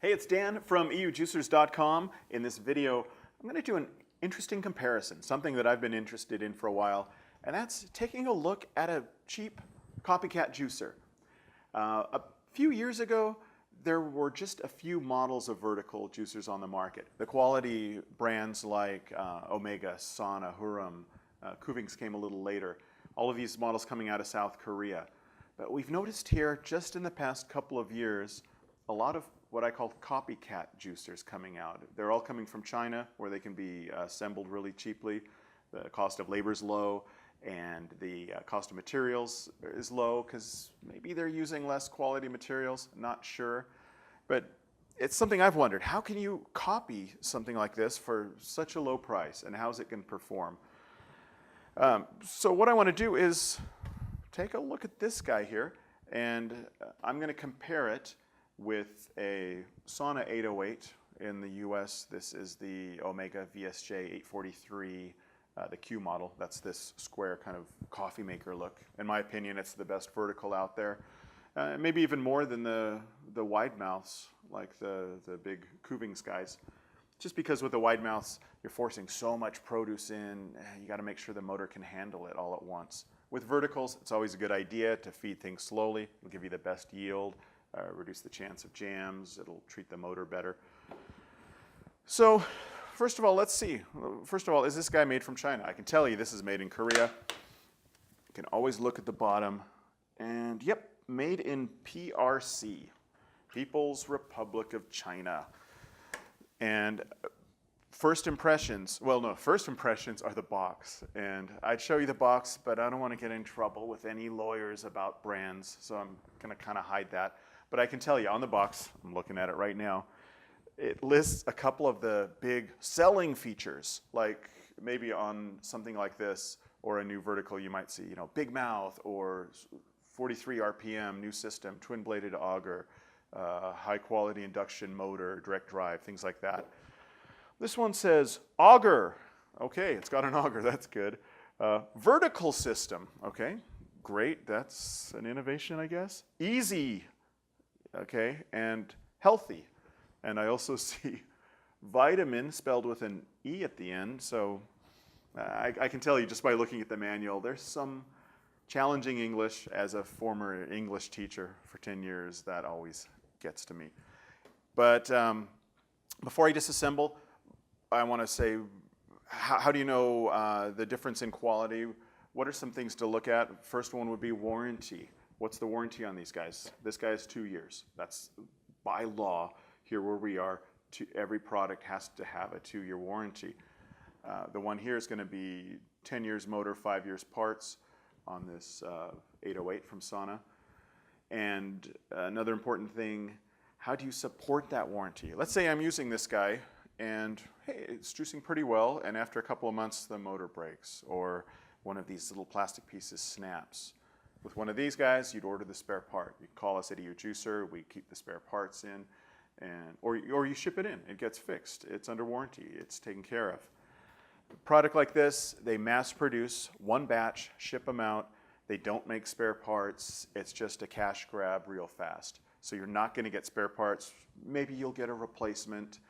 Hey, it's Dan from eujuicers.com. In this video, I'm going to do an interesting comparison, something that I've been interested in for a while, and that's taking a look at a cheap copycat juicer. A few years ago, there were just a few models of vertical juicers on the market. The quality brands like Omega, Sana, Huram, Kuvings came a little later. All of these models coming out of South Korea. But we've noticed here, just in the past couple of years, a lot of what I call copycat juicers coming out. They're all coming from China, where they can be assembled really cheaply. The cost of labor is low, and the cost of materials is low because maybe they're using less quality materials, not sure. But it's something I've wondered, how can you copy something like this for such a low price, and how's it going to perform? So what I want to do is take a look at this guy here, and I'm going to compare it with a Sana 808 in the US. This is the Omega VSJ 843, the Q model. That's this square kind of coffee maker look. In my opinion, it's the best vertical out there. Maybe even more than the wide mouths, like the big Kuvings guys. Just because with the wide mouths, you're forcing so much produce in, you got to make sure the motor can handle it all at once. With verticals, it's always a good idea to feed things slowly. It'll give you the best yield. Reduce the chance of jams. It'll treat the motor better. So first of all, let's see. First of all, is this guy made from China? I can tell you this is made in Korea. You can always look at the bottom. And yep, made in PRC, People's Republic of China. And first impressions are the box. And I'd show you the box, but I don't want to get in trouble with any lawyers about brands, so I'm going to kind of hide that. But I can tell you on the box, I'm looking at it right now, it lists a couple of the big selling features, like maybe on something like this or a new vertical you might see, big mouth or 43 RPM, new system, twin-bladed auger, high-quality induction motor, direct drive, things like that. This one says auger. Okay, it's got an auger, that's good. Vertical system, okay, great, that's an innovation, I guess. Easy. Okay, and healthy. And I also see vitamin spelled with an E at the end, so I can tell you just by looking at the manual, there's some challenging English. As a former English teacher for 10 years, that always gets to me. But before I disassemble, I want to say, how do you know the difference in quality? What are some things to look at? First one would be warranty. What's the warranty on these guys? This guy is 2 years. That's by law, here where we are, every product has to have a 2-year warranty. The one here is going to be 10 years motor, 5 years parts on this 808 from Sana. And another important thing, how do you support that warranty? Let's say I'm using this guy and hey, it's juicing pretty well, and after a couple of months the motor breaks or one of these little plastic pieces snaps. With one of these guys, you'd order the spare part. You call us at EUJuicer, we keep the spare parts in, or you ship it in. It gets fixed. It's under warranty. It's taken care of. A product like this, they mass produce one batch, ship them out. They don't make spare parts. It's just a cash grab real fast. So you're not going to get spare parts. Maybe you'll get a replacement.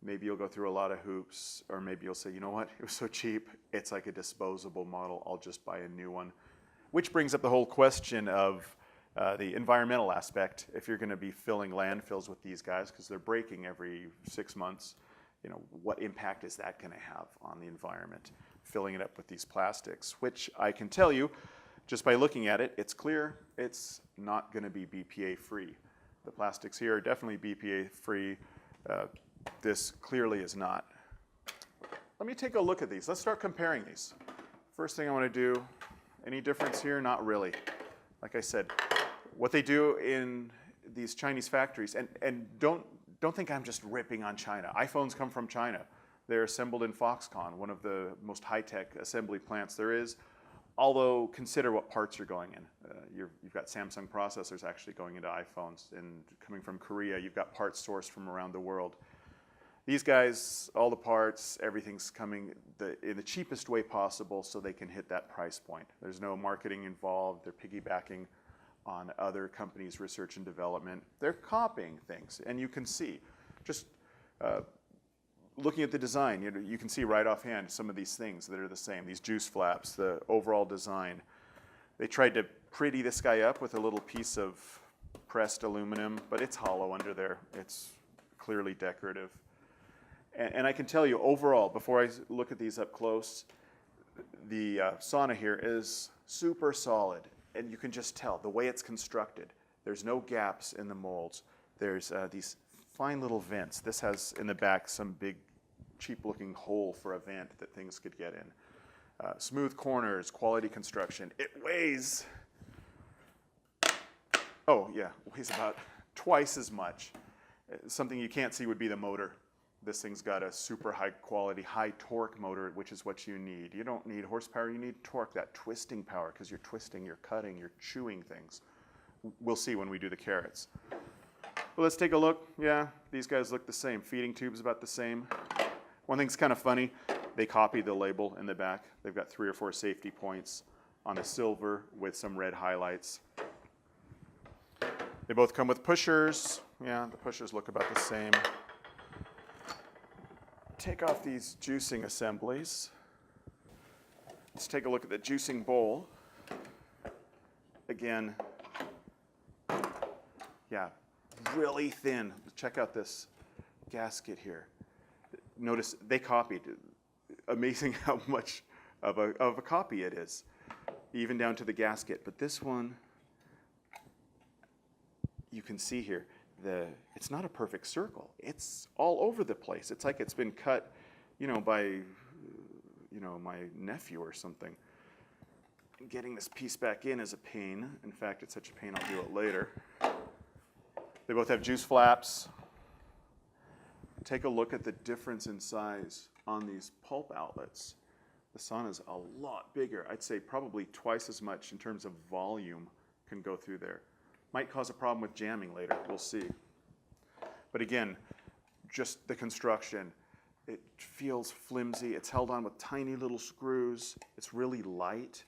Maybe you'll go through a lot of hoops, or maybe you'll say, you know what, it was so cheap, it's like a disposable model. I'll just buy a new one. Which brings up the whole question of the environmental aspect. If you're going to be filling landfills with these guys, because they're breaking every 6 months, what impact is that going to have on the environment? Filling it up with these plastics, which I can tell you, just by looking at it, it's clear it's not going to be BPA free. The plastics here are definitely BPA free. This clearly is not. Let me take a look at these. Let's start comparing these. First thing I want to do, any difference here? Not really. Like I said, what they do in these Chinese factories, and don't think I'm just ripping on China. iPhones come from China. They're assembled in Foxconn, one of the most high-tech assembly plants there is. Although, consider what parts are going in. You've got Samsung processors actually going into iPhones, and coming from Korea, you've got parts sourced from around the world. These guys, all the parts, everything's coming in the cheapest way possible so they can hit that price point. There's no marketing involved. They're piggybacking on other companies' research and development. They're copying things, and you can see. just looking at the design, you can see right offhand some of these things that are the same. These juice flaps, the overall design. They tried to pretty this guy up with a little piece of pressed aluminum, but it's hollow under there. It's clearly decorative. And I can tell you overall, before I look at these up close, the sauna here is super solid. And you can just tell the way it's constructed. There's no gaps in the molds. There's these fine little vents. This has in the back some big cheap looking hole for a vent that things could get in. Smooth corners, quality construction. It weighs, weighs about twice as much. Something you can't see would be the motor. This thing's got a super high quality, high torque motor, which is what you need. You don't need horsepower, you need torque, that twisting power, because you're twisting, you're cutting, you're chewing things. We'll see when we do the carrots. But let's take a look. Yeah, these guys look the same. Feeding tube's about the same. One thing's kind of funny, they copied the label in the back. They've got 3 or 4 safety points on the silver with some red highlights. They both come with pushers. Yeah, the pushers look about the same. Take off these juicing assemblies. Let's take a look at the juicing bowl. Again, yeah, really thin. Check out this gasket here. Notice they copied. Amazing how much of a copy it is, even down to the gasket. But this one, you can see here, it's not a perfect circle. It's all over the place. It's like it's been cut, by, my nephew or something. Getting this piece back in is a pain. In fact, it's such a pain I'll do it later. They both have juice flaps. Take a look at the difference in size on these pulp outlets. The sauna's a lot bigger. I'd say probably twice as much in terms of volume can go through there. Might cause a problem with jamming later, we'll see. But again, just the construction, it feels flimsy. It's held on with tiny little screws. It's really light.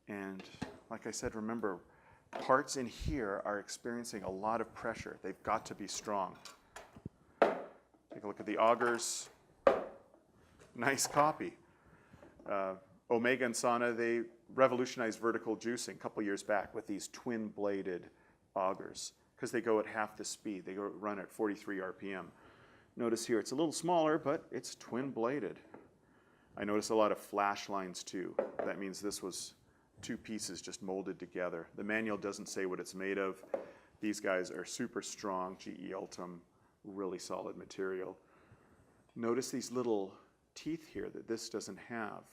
And like I said, remember, parts in here are experiencing a lot of pressure. They've got to be strong. Take a look at the augers. Nice copy. Omega and Sauna, they revolutionized vertical juicing a couple years back with these twin-bladed augers because they go at half the speed. They run at 43 RPM. Notice here it's a little smaller, but it's twin-bladed. I notice a lot of flash lines too. That means this was 2 pieces just molded together. The manual doesn't say what it's made of. These guys are super strong, GE Ultim, really solid material. Notice these little teeth here that this doesn't have.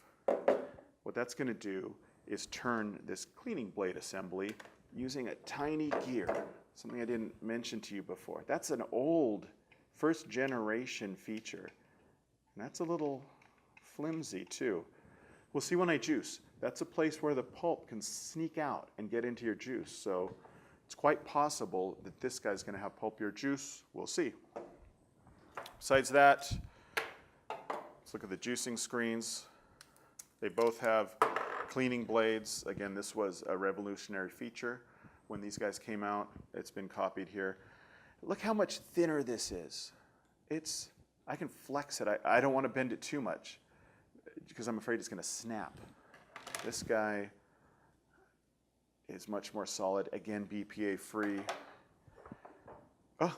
What that's going to do is turn this cleaning blade assembly using a tiny gear, something I didn't mention to you before. That's an old first generation feature. And that's a little flimsy too. We'll see when I juice. That's a place where the pulp can sneak out and get into your juice. So it's quite possible that this guy's going to have pulpier juice. We'll see. Besides that, let's look at the juicing screens. They both have cleaning blades. Again, this was a revolutionary feature when these guys came out. It's been copied here. Look how much thinner this is. I can flex it. I don't want to bend it too much because I'm afraid it's going to snap. This guy is much more solid. Again, BPA free. Oh,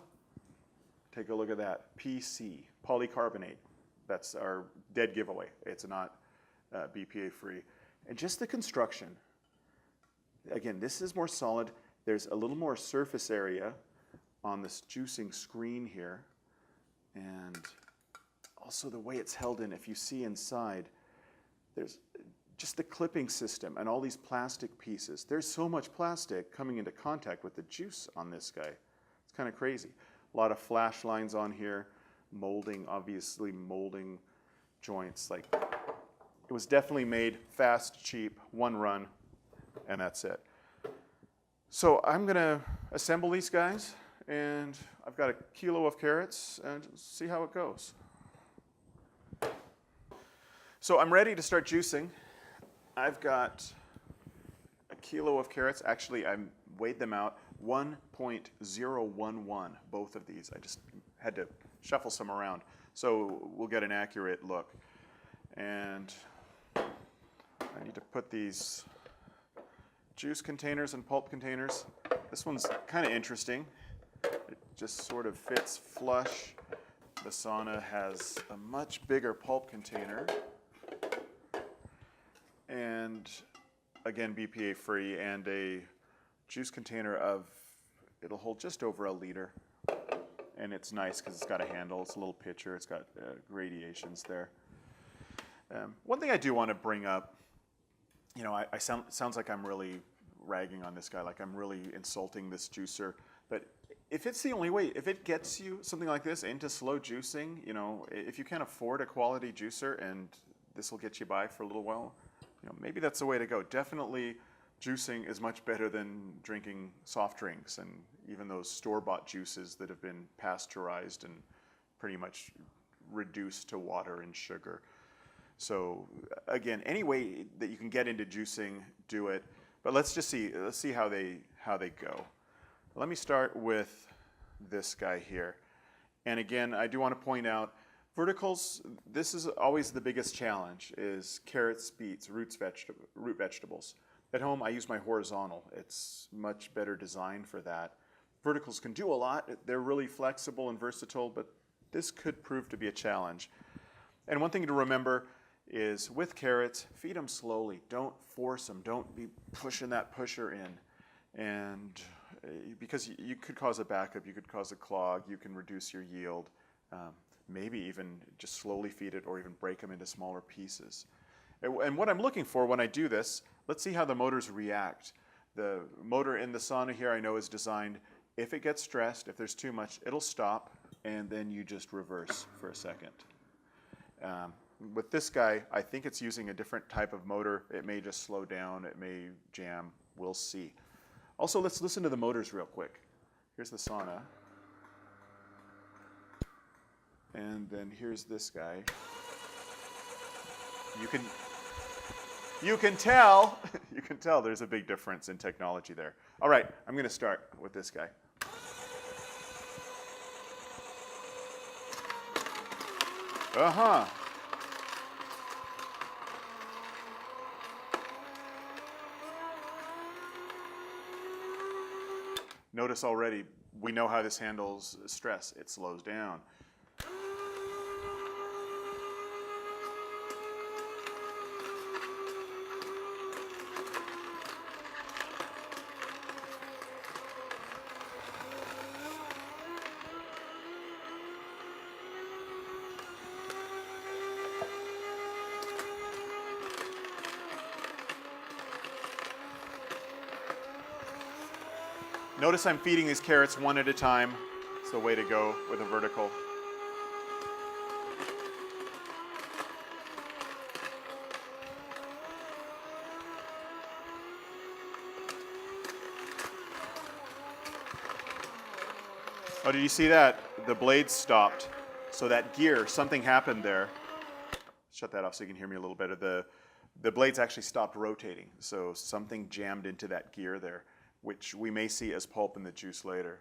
take a look at that. PC, polycarbonate. That's our dead giveaway. It's not BPA free. And just the construction. Again, this is more solid. There's a little more surface area on this juicing screen here. And also the way it's held in, if you see inside, there's just the clipping system and all these plastic pieces. There's so much plastic coming into contact with the juice on this guy. It's kind of crazy. A lot of flash lines on here, molding, obviously molding joints. Like, it was definitely made fast, cheap, one run, and that's it. So I'm gonna assemble these guys, and I've got a kilo of carrots, and see how it goes. So I'm ready to start juicing. I've got a kilo of carrots. Actually, I weighed them out, 1.011, both of these. I just had to shuffle some around so we'll get an accurate look. And I need to put these juice containers and pulp containers. This one's kind of interesting. It just sort of fits flush. The Sauna has a much bigger pulp container. And again, BPA free, and a juice container of, it'll hold just over a liter. And it's nice because it's got a handle, it's a little pitcher, it's got gradations there. One thing I do want to bring up, you know, sounds like I'm really ragging on this guy, like I'm really insulting this juicer, but if it's the only way, if it gets you something like this into slow juicing, you know, if you can't afford a quality juicer and this will get you by for a little while, you know, maybe that's the way to go. Definitely juicing is much better than drinking soft drinks and even those store-bought juices that have been pasteurized and pretty much reduced to water and sugar. So again, any way that you can get into juicing, do it. But let's see how they go. Let me start with this guy here. And again, I do want to point out, verticals, this is always the biggest challenge, is carrots, beets, root vegetables. At home, I use my horizontal. It's much better designed for that. Verticals can do a lot. They're really flexible and versatile, but this could prove to be a challenge. And one thing to remember is with carrots, feed them slowly. Don't force them. Don't be pushing that pusher in. And because you could cause a backup, you could cause a clog, you can reduce your yield. Maybe even just slowly feed it or even break them into smaller pieces. And what I'm looking for when I do this, let's see how the motors react. The motor in the Sauna here I know is designed, if it gets stressed, if there's too much, it'll stop and then you just reverse for a second. With this guy, I think it's using a different type of motor. It may just slow down, it may jam, we'll see. Also, let's listen to the motors real quick. Here's the Sauna. And then here's this guy. You can tell there's a big difference in technology there. All right, I'm going to start with this guy. Uh-huh. Notice already, we know how this handles stress. It slows down. Notice I'm feeding these carrots one at a time. It's the way to go with a vertical. Oh, did you see that? The blades stopped. So that gear, something happened there. Shut that off so you can hear me a little better. The blades actually stopped rotating. So something jammed into that gear there, which we may see as pulp in the juice later.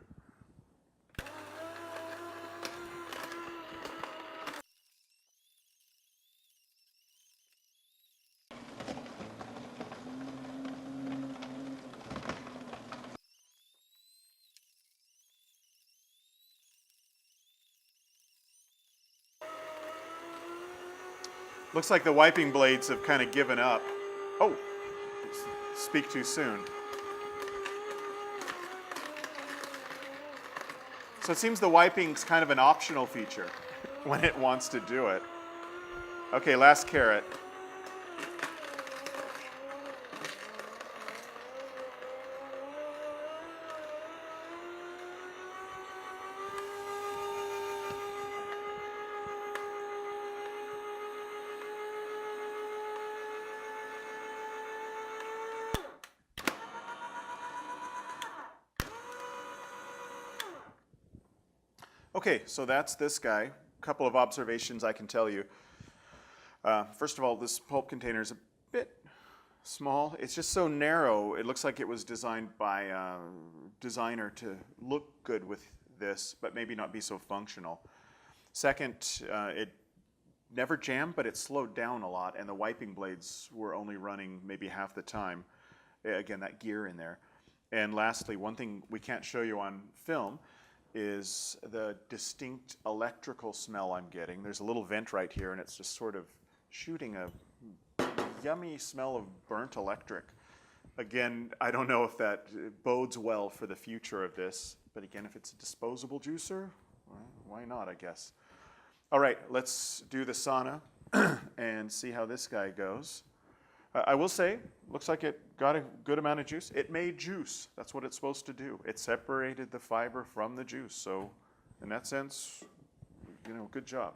Looks like the wiping blades have kind of given up. Oh, speak too soon. So it seems the wiping's kind of an optional feature when it wants to do it. Okay, last carrot. Okay, so that's this guy. A couple of observations I can tell you. First of all, this pulp container is a bit small. It's just so narrow. It looks like it was designed by a designer to look good with this, but maybe not be so functional. Second, it never jammed, but it slowed down a lot, and the wiping blades were only running maybe half the time. Again, that gear in there. And lastly, one thing we can't show you on film is the distinct electrical smell I'm getting. There's a little vent right here, and it's just sort of shooting a yummy smell of burnt electric. Again, I don't know if that bodes well for the future of this, but again, if it's a disposable juicer, well, why not, I guess. All right, let's do the sauna and see how this guy goes. I will say, looks like it got a good amount of juice. It made juice. That's what it's supposed to do. It separated the fiber from the juice. So in that sense, good job.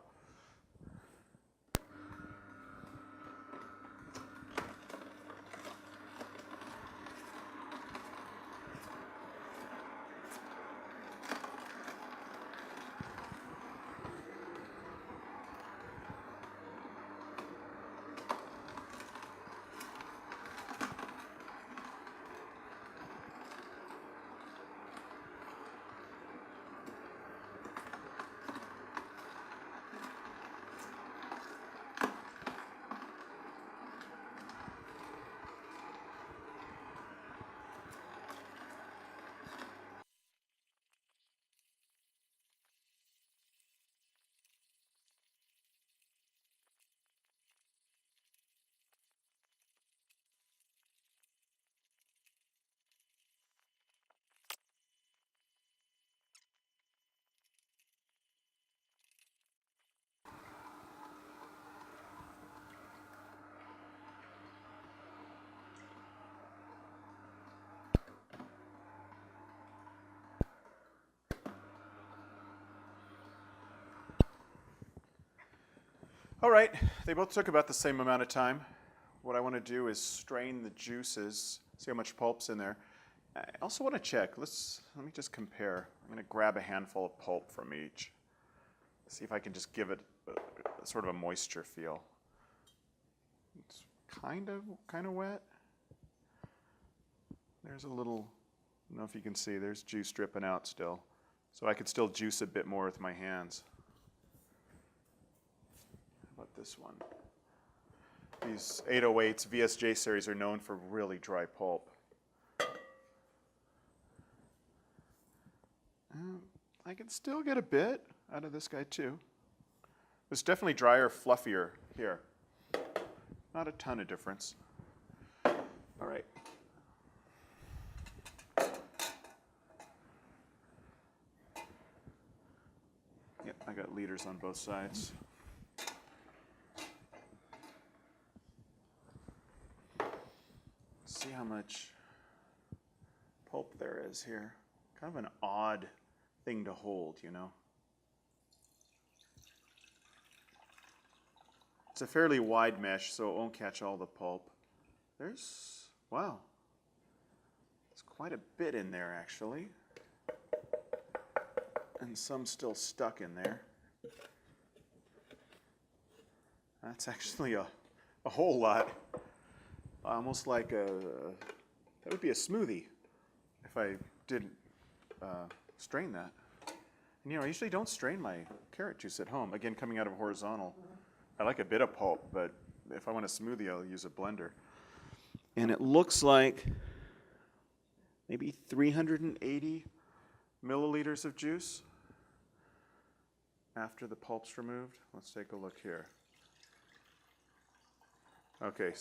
All right, they both took about the same amount of time. What I want to do is strain the juices, see how much pulp's in there. I also want to check, let me just compare. I'm going to grab a handful of pulp from each. See if I can just give it sort of a moisture feel. It's kind of wet. There's a little, I don't know if you can see, there's juice dripping out still. So I could still juice a bit more with my hands. How about this one? These 808s, VSJ series, are known for really dry pulp. I can still get a bit out of this guy too. It's definitely drier, fluffier here. Not a ton of difference. All right. Yep, I got liters on both sides. See how much pulp there is here. Kind of an odd thing to hold, It's a fairly wide mesh, so it won't catch all the pulp. Wow. There's quite a bit in there, actually. And some still stuck in there. That's actually a whole lot. Almost like that would be a smoothie if I didn't strain that. And I usually don't strain my carrot juice at home. Again, coming out of horizontal. I like a bit of pulp, but if I want a smoothie, I'll use a blender. And it looks like maybe 380 milliliters of juice after the pulp's removed. Let's take a look here. Okay.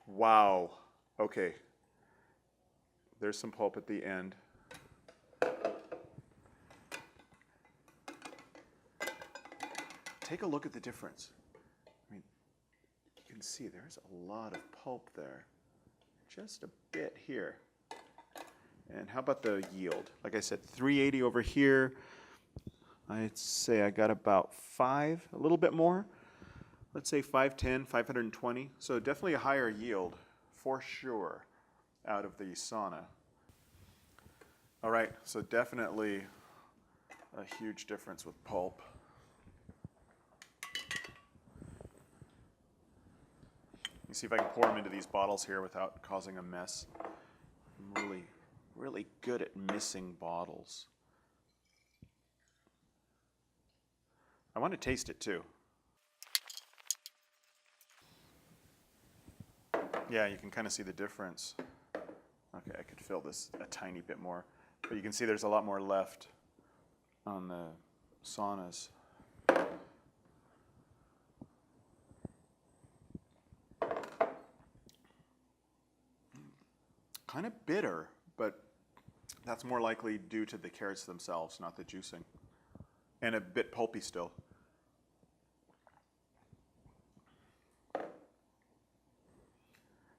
Wow. Okay. There's some pulp at the end. Take a look at the difference. I mean, you can see there's a lot of pulp there. Just a bit here. And how about the yield? Like I said, 380 over here. I'd say I got about a little bit more. Let's say 510, 520. So definitely a higher yield, for sure, out of the sauna. All right, so definitely a huge difference with pulp. Let me see if I can pour them into these bottles here without causing a mess. I'm really, really good at missing bottles. I want to taste it too. Yeah, you can kind of see the difference. Okay, I could fill this a tiny bit more, but you can see there's a lot more left on the saunas. Kind of bitter, but that's more likely due to the carrots themselves, not the juicing. And a bit pulpy still.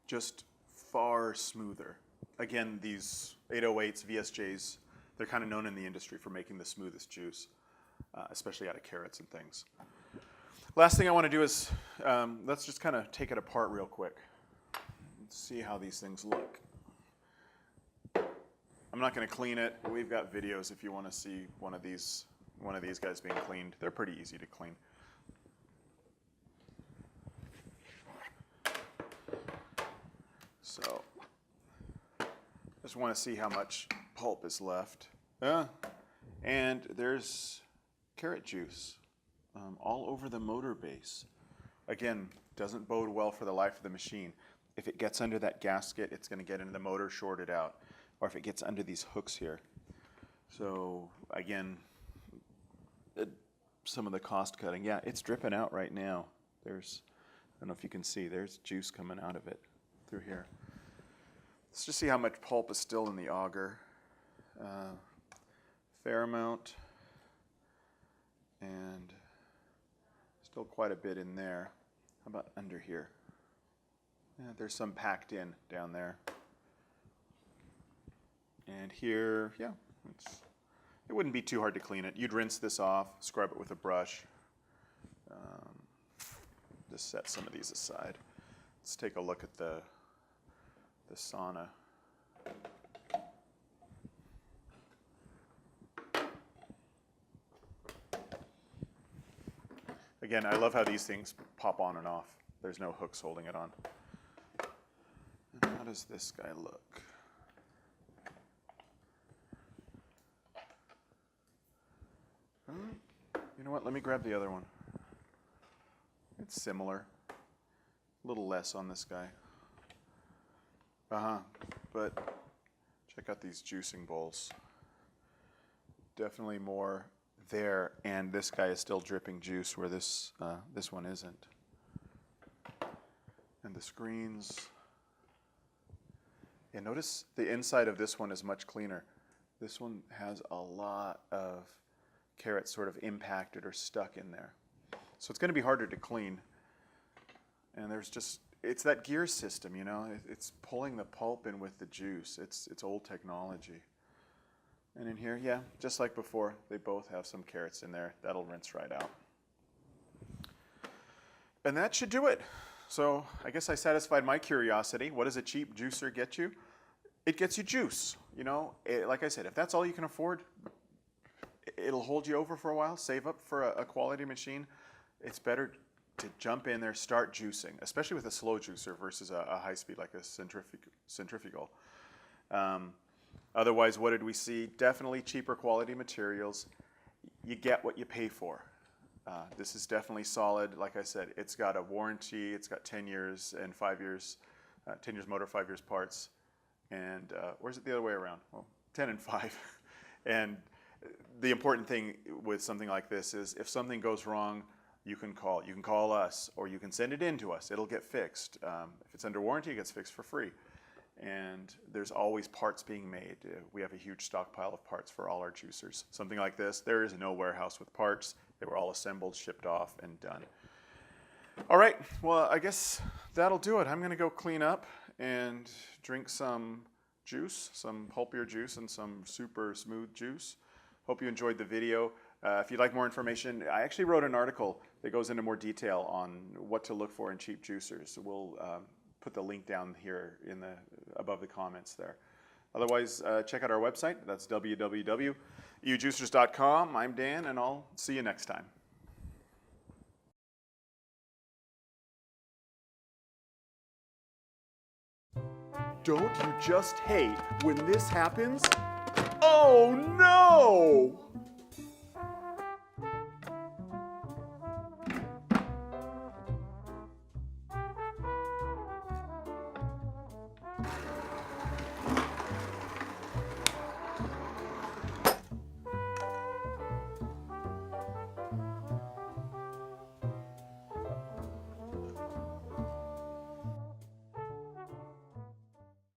Just far smoother. Again, these 808s, VSJs, they're kind of known in the industry for making the smoothest juice, especially out of carrots and things. Last thing I want to do is, let's just kind of take it apart real quick. Let's see how these things look. I'm not going to clean it. We've got videos if you want to see one of these guys being cleaned. They're pretty easy to clean. So, just want to see how much pulp is left. And there's carrot juice all over the motor base. Again, doesn't bode well for the life of the machine. If it gets under that gasket, it's going to get into the motor, short it out. Or if it gets under these hooks here. So again, some of the cost cutting. Yeah, it's dripping out right now. There's, I don't know if you can see, there's juice coming out of it through here. Let's just see how much pulp is still in the auger. Fair amount. And still quite a bit in there. How about under here? Yeah, there's some packed in down there. And here, yeah, it wouldn't be too hard to clean it. You'd rinse this off, scrub it with a brush. Just set some of these aside. Let's take a look at the sauna. Again, I love how these things pop on and off. There's no hooks holding it on. And how does this guy look? You know what, let me grab the other one. It's similar. A little less on this guy. But check out these juicing bowls. Definitely more there, and this guy is still dripping juice where this one isn't. And the screens. Yeah, notice the inside of this one is much cleaner. This one has a lot of carrots sort of impacted or stuck in there. So it's going to be harder to clean. And there's just, it's that gear system, you know, it's pulling the pulp in with the juice. It's old technology. And in here, yeah, just like before, they both have some carrots in there. That'll rinse right out. And that should do it. So I guess I satisfied my curiosity. What does a cheap juicer get you? It gets you juice. You know, like I said, if that's all you can afford, it'll hold you over for a while. Save up for a quality machine. It's better to jump in there, start juicing, especially with a slow juicer versus a high speed like a centrifugal. Otherwise, what did we see? Definitely cheaper quality materials. You get what you pay for. This is definitely solid. Like I said, it's got a warranty. It's got 10 years and 5 years, 10 years motor, 5 years parts. And or is it the other way around? Well, 10 and 5. And the important thing with something like this is if something goes wrong, you can call. You can call us, or you can send it in to us. It'll get fixed. If it's under warranty, it gets fixed for free. And there's always parts being made. We have a huge stockpile of parts for all our juicers. Something like this, there is no warehouse with parts. They were all assembled, shipped off, and done. All right, well, I guess that'll do it. I'm going to go clean up and drink some juice, some pulpier juice and some super smooth juice. Hope you enjoyed the video. If you'd like more information, I actually wrote an article that goes into more detail on what to look for in cheap juicers. We'll put the link down here in above the comments there. Otherwise, check out our website. That's www.eujuicers.com. I'm Dan, and I'll see you next time. Don't you just hate when this happens? Oh no!